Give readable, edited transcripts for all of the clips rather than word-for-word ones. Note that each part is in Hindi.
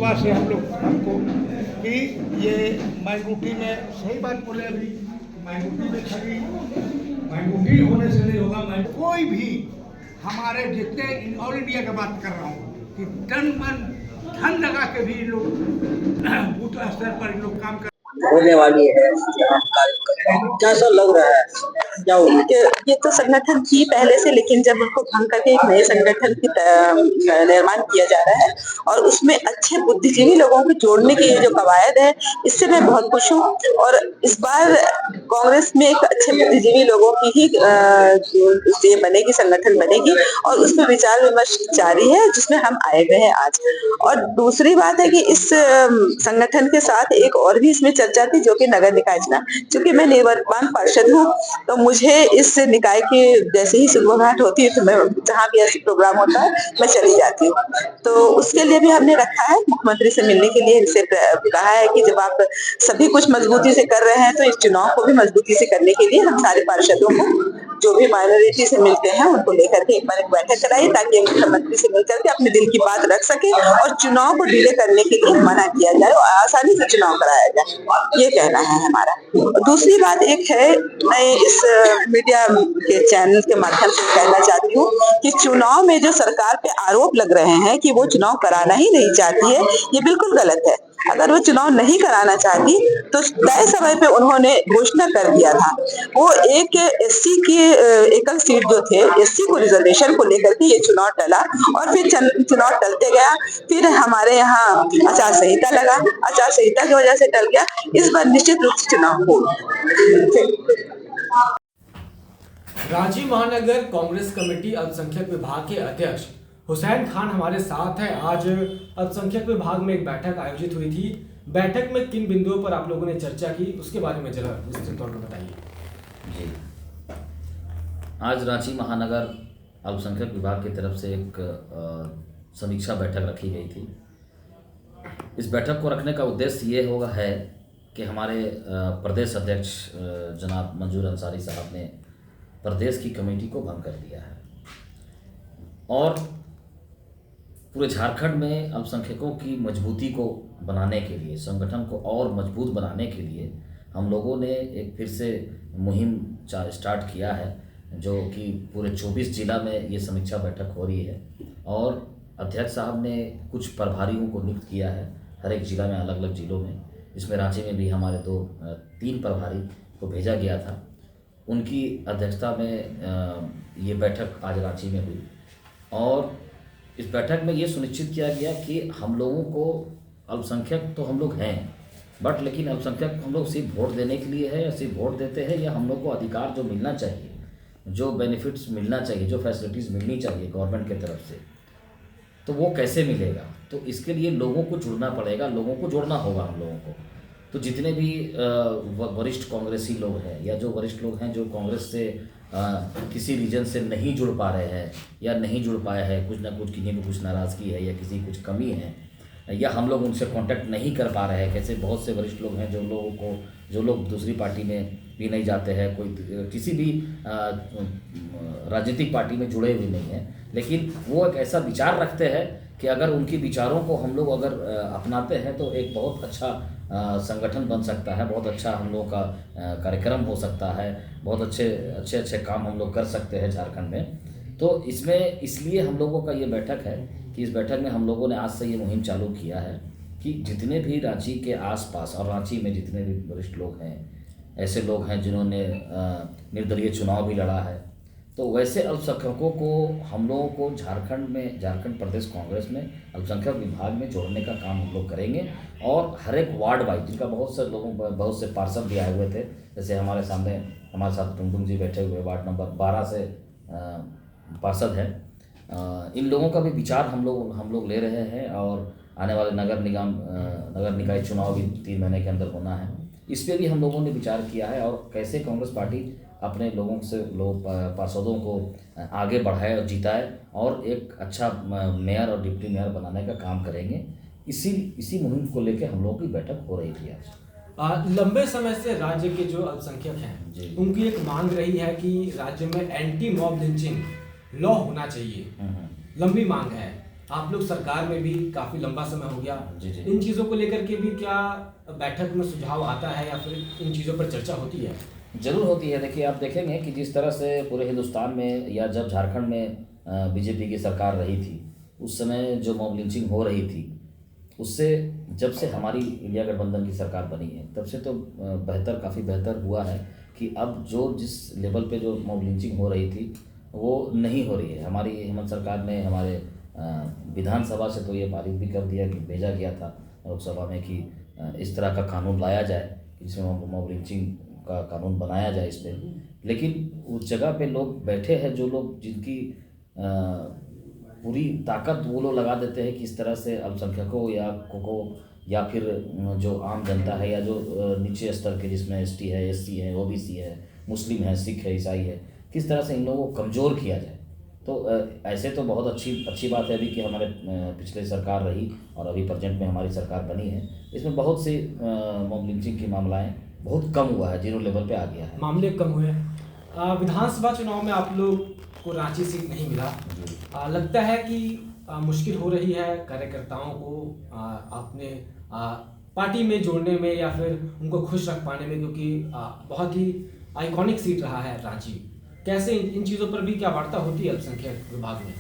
विश्वास है हमको कि ये माइनॉरिटी में सही बात बोले अभी माइनॉरिटी में खाली माइनॉरिटी होने से नहीं होगा। कोई भी हमारे जितने ऑल इंडिया की बात कर रहा हूँ कि तन मन धन लगा के भी लोग बूथ स्तर पर लोग काम कर होने वाली है। कैसा लग रहा है? क्या ये तो संगठन थी पहले से, लेकिन जब उनको भंग करके एक नए संगठन की निर्माण किया जा रहा है और उसमें अच्छे बुद्धिजीवी लोगों को जोड़ने की जो कवायद है, इससे मैं बहुत खुश हूँ। और इस बार कांग्रेस में एक अच्छे बुद्धिजीवी लोगों की ही ये बनेगी, संगठन बनेगी और उसमें विचार विमर्श जारी है, जिसमें हम आए हुए हैं आज। और दूसरी बात है कि इस संगठन के साथ एक और भी इसमें चर्चा थी, जो कि नगर निकाय चुनाव। चूंकि मैं निवर्तमान पार्षद हूँ, तो मुझे इस निकाय की जैसे ही सुबह होती है तो मैं जहाँ भी ऐसे प्रोग्राम होता है मैं चली जाती हूँ। तो उसके लिए भी हमने रखा है, मुख्यमंत्री से मिलने के लिए इनसे कहा है कि जब आप सभी कुछ मजबूती से कर रहे हैं तो इस चुनाव को भी मजबूती से करने के लिए हम सारे पार्षदों को जो भी माइनॉरिटी से मिलते हैं उनको लेकर के एक बार एक बैठक कराई, ताकि मुख्यमंत्री से मिलकर के अपने दिल की बात रख सके और चुनाव को डिले करने के लिए मना किया जाए और आसानी से चुनाव कराया जाए, ये कहना है हमारा। दूसरी बात एक है, मैं इस मीडिया के चैनल के माध्यम से कहना चाहती हूँ कि चुनाव में जो सरकार पे आरोप लग रहे हैं कि वो चुनाव कराना ही नहीं चाहती है, ये बिल्कुल गलत है। अगर वो चुनाव नहीं कराना चाहती तो तय समय पे उन्होंने घोषणा कर दिया था। वो एक एससी की एकल सीट जो थे, एससी को रिजर्वेशन को लेकर के ये चुनाव टला और फिर चुनाव टलते गया। फिर हमारे यहाँ आचार संहिता लगा, आचार संहिता की वजह से टल गया। इस बार निश्चित रूप से चुनाव होगा। रांची महानगर कांग्रेस कमेटी अल्पसंख्यक विभाग के अध्यक्ष हुसैन खान हमारे साथ है। आज अल्पसंख्यक विभाग में एक बैठक आयोजित हुई थी। बैठक में किन बिंदुओं पर आप लोगों ने चर्चा की, उसके बारे में जरा विस्तृत तौर पर बताइए। जी, आज रांची महानगर अल्पसंख्यक विभाग की तरफ से एक समीक्षा बैठक रखी गई थी। इस बैठक को रखने का उद्देश्य ये है कि हमारे प्रदेश अध्यक्ष जनाब मंजूर अंसारी साहब ने प्रदेश की कमेटी को भंग कर दिया है और पूरे झारखंड में अल्पसंख्यकों की मजबूती को बनाने के लिए, संगठन को और मजबूत बनाने के लिए हम लोगों ने एक फिर से मुहिम स्टार्ट किया है, जो कि पूरे 24 जिला में ये समीक्षा बैठक हो रही है। और अध्यक्ष साहब ने कुछ प्रभारियों को नियुक्त किया है हर एक जिला में, अलग अलग जिलों में। इसमें रांची में भी हमारे 3 प्रभारी को भेजा गया था। उनकी अध्यक्षता में ये बैठक आज रांची में हुई और इस बैठक में ये सुनिश्चित किया गया कि हम लोगों को, अल्पसंख्यक तो हम लोग हैं, बट लेकिन अल्पसंख्यक हम लोग सिर्फ वोट देने के लिए है या सिर्फ वोट देते हैं, या हम लोग को अधिकार जो मिलना चाहिए, जो बेनिफिट्स मिलना चाहिए, जो फैसिलिटीज़ मिलनी चाहिए गवर्नमेंट के तरफ से, तो वो कैसे मिलेगा। तो इसके लिए लोगों को जुड़ना पड़ेगा, लोगों को जोड़ना होगा हम लोगों को। तो जितने भी वरिष्ठ कांग्रेसी लोग हैं या जो वरिष्ठ लोग हैं जो कांग्रेस से किसी रीजन से नहीं जुड़ पा रहे हैं या नहीं जुड़ पाए हैं, कुछ ना कुछ, किसी को कुछ नाराज़गी है या किसी कुछ कमी है, या हम लोग उनसे कांटेक्ट नहीं कर पा रहे हैं। कैसे बहुत से वरिष्ठ लोग हैं जो लोग दूसरी पार्टी में भी नहीं जाते हैं, कोई किसी भी राजनीतिक पार्टी में जुड़े हुए नहीं हैं, लेकिन वो एक ऐसा विचार रखते हैं कि अगर उनके विचारों को हम लोग अगर अपनाते हैं तो एक बहुत अच्छा संगठन बन सकता है, बहुत अच्छा हम लोग का कार्यक्रम हो सकता है, बहुत अच्छे काम हम लोग कर सकते हैं झारखंड में। तो इसमें इसलिए हम लोगों का ये बैठक है कि इस बैठक में हम लोगों ने आज से ये मुहिम चालू किया है कि जितने भी रांची के आसपास और रांची में जितने भी वरिष्ठ लोग हैं, ऐसे लोग हैं जिन्होंने निर्दलीय चुनाव भी लड़ा है, तो वैसे अल्पसंख्यकों को हम लोगों को झारखंड प्रदेश कांग्रेस में अल्पसंख्यक विभाग में जोड़ने का काम हम लोग करेंगे। और हर एक वार्ड वाइज, जिनका बहुत से पार्षद भी आए हुए थे, जैसे हमारे सामने हमारे साथ टुमटुम जी बैठे हुए वार्ड नंबर 12 से पार्षद हैं, इन लोगों का भी विचार हम लोग ले रहे हैं। और आने वाले नगर निकाय चुनाव भी 3 महीने के अंदर होना है, इस पर भी हम लोगों ने विचार किया है और कैसे कांग्रेस पार्टी अपने पार्षदों को आगे बढ़ाए और जिताए और एक अच्छा मेयर और डिप्टी मेयर बनाने का काम करेंगे। इसी मुहिम को लेकर हम लोगों की बैठक हो रही थी आज। लंबे समय से राज्य के जो अल्पसंख्यक हैं उनकी एक मांग रही है कि राज्य में एंटी मॉब लिंचिंग लॉ होना चाहिए, लंबी मांग है। आप लोग सरकार में भी काफ़ी लंबा समय हो गया, जी, जी। इन चीज़ों को लेकर के भी क्या बैठक में सुझाव आता है या फिर इन चीज़ों पर चर्चा होती है? जरूर होती है। देखिए, आप देखेंगे कि जिस तरह से पूरे हिंदुस्तान में या जब झारखंड में बीजेपी की सरकार रही थी, उस समय जो मॉब लिंचिंग हो रही थी, उससे जब से हमारी इंडिया गठबंधन की सरकार बनी है तब से तो काफ़ी बेहतर हुआ है कि अब जिस लेवल पे जो मॉब लिंचिंग हो रही थी वो नहीं हो रही है। हमारी हेमंत सरकार ने हमारे विधानसभा से तो ये पारित भी कर दिया कि भेजा गया था लोकसभा में कि इस तरह का कानून लाया जाए, जिसमें मॉब लिंचिंग का कानून बनाया जाए इस पर। लेकिन उस जगह पे लोग बैठे हैं, जो लोग जिनकी पूरी ताकत वो लोग लगा देते हैं कि इस तरह से अल्पसंख्यकों या फिर जो आम जनता है या जो नीचे स्तर के, जिसमें एसटी है, एससी है, ओबीसी है, मुस्लिम है, सिख है, ईसाई है, किस तरह से इन लोगों को कमज़ोर किया जाए। तो ऐसे तो बहुत अच्छी बात है अभी कि हमारे पिछले सरकार रही और अभी प्रेजेंट में हमारी सरकार बनी है। इसमें बहुत सी मॉब लिंचिंग की मामलाएँ बहुत कम हुआ है, जीरो लेवल पे आ गया है। मामले कम हुए हैं। विधानसभा चुनाव में आप लोग को रांची सीट नहीं मिला, लगता है कि मुश्किल हो रही है कार्यकर्ताओं को अपने पार्टी में जोड़ने में या फिर उनको खुश रख पाने में, क्योंकि बहुत ही आइकॉनिक सीट रहा है रांची। कैसे इन चीज़ों पर भी क्या वार्ता होती है अल्पसंख्यक विभाग में?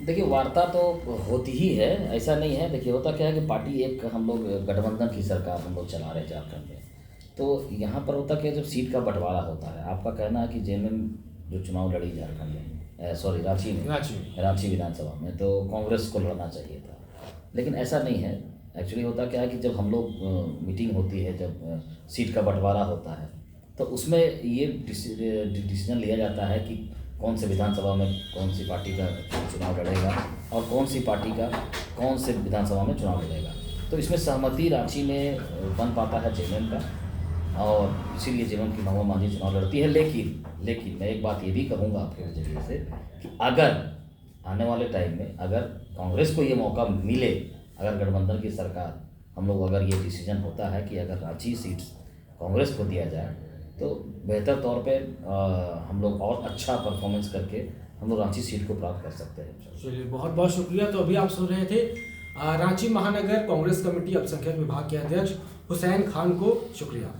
देखिए, वार्ता तो होती ही है, ऐसा नहीं है। देखिए, होता क्या है कि पार्टी एक हम लोग गठबंधन की सरकार हम लोग चला रहे हैं झारखंड में। तो यहाँ पर होता क्या है, जब सीट का बंटवारा होता है, आपका कहना है कि जेएमएम जो चुनाव लड़ी झारखंड में, रांची विधानसभा में, तो कांग्रेस को लड़ना चाहिए था। लेकिन ऐसा नहीं है। एक्चुअली होता क्या है कि जब हम लोग मीटिंग होती है, जब सीट का बंटवारा होता है, तो उसमें ये डिसीजन लिया जाता है कि कौन से विधानसभा में कौन सी पार्टी का चुनाव लड़ेगा और कौन सी पार्टी का कौन से विधानसभा में चुनाव लड़ेगा। तो इसमें सहमति रांची में बन पाता है जेएमएम का, और इसीलिए जेएमएम की महबूबा मांझी चुनाव लड़ती है। लेकिन मैं एक बात ये भी कहूँगा आपके जरिए से कि अगर आने वाले टाइम में अगर कांग्रेस को ये मौका मिले, अगर गठबंधन की सरकार, हम लोग अगर ये डिसीजन होता है कि अगर रांची सीट्स कांग्रेस को दिया जाए, तो बेहतर तौर पे हम लोग और अच्छा परफॉर्मेंस करके हम लोग रांची सीट को प्राप्त कर सकते हैं। चलिए, बहुत बहुत शुक्रिया। तो अभी आप सुन रहे थे रांची महानगर कांग्रेस कमेटी अल्पसंख्यक विभाग के अध्यक्ष हुसैन खान को। शुक्रिया।